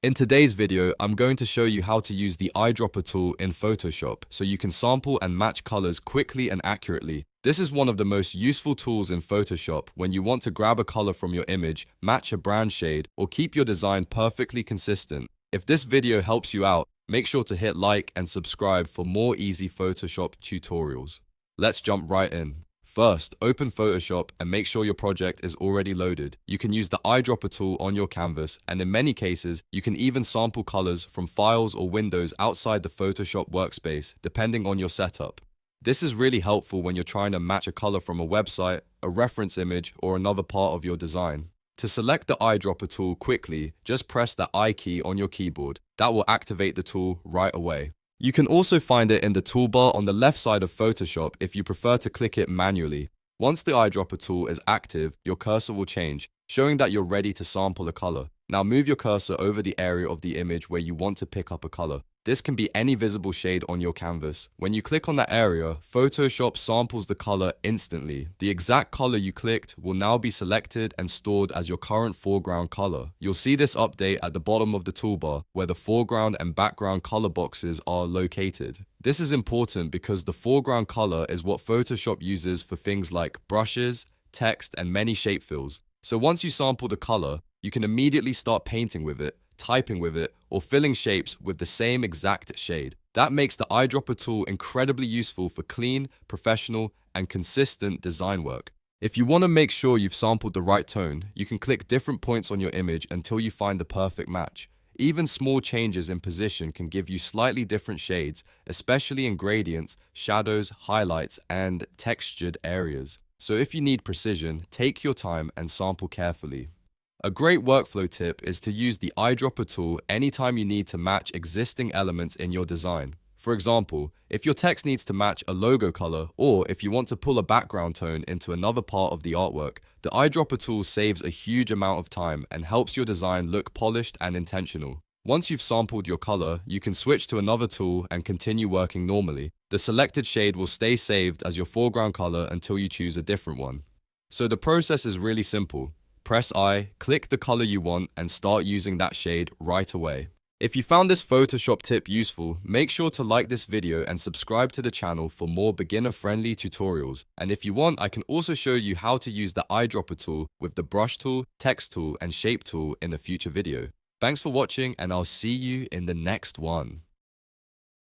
In today's video, I'm going to show you how to use the eyedropper tool in Photoshop so you can sample and match colors quickly and accurately. This is one of the most useful tools in Photoshop when you want to grab a color from your image, match a brand shade, or keep your design perfectly consistent. If this video helps you out, make sure to hit like and subscribe for more easy Photoshop tutorials. Let's jump right in. First, open Photoshop and make sure your project is already loaded. You can use the eyedropper tool on your canvas, and in many cases, you can even sample colors from files or windows outside the Photoshop workspace, depending on your setup. This is really helpful when you're trying to match a color from a website, a reference image, or another part of your design. To select the eyedropper tool quickly, just press the I key on your keyboard. That will activate the tool right away. You can also find it in the toolbar on the left side of Photoshop if you prefer to click it manually. Once the eyedropper tool is active, your cursor will change, showing that you're ready to sample a color. Now move your cursor over the area of the image where you want to pick up a color. This can be any visible shade on your canvas. When you click on that area, Photoshop samples the color instantly. The exact color you clicked will now be selected and stored as your current foreground color. You'll see this update at the bottom of the toolbar, where the foreground and background color boxes are located. This is important because the foreground color is what Photoshop uses for things like brushes, text, and many shape fills. So once you sample the color, you can immediately start painting with it, typing with it, or filling shapes with the same exact shade. That makes the eyedropper tool incredibly useful for clean, professional, and consistent design work. If you want to make sure you've sampled the right tone, you can click different points on your image until you find the perfect match. Even small changes in position can give you slightly different shades, especially in gradients, shadows, highlights, and textured areas. So if you need precision, take your time and sample carefully. A great workflow tip is to use the eyedropper tool anytime you need to match existing elements in your design. For example, if your text needs to match a logo color, or if you want to pull a background tone into another part of the artwork, the eyedropper tool saves a huge amount of time and helps your design look polished and intentional. Once you've sampled your color, you can switch to another tool and continue working normally. The selected shade will stay saved as your foreground color until you choose a different one. So the process is really simple. Press I, click the color you want, and start using that shade right away. If you found this Photoshop tip useful, make sure to like this video and subscribe to the channel for more beginner-friendly tutorials. And if you want, I can also show you how to use the eyedropper tool with the brush tool, text tool, and shape tool in a future video. Thanks for watching, and I'll see you in the next one.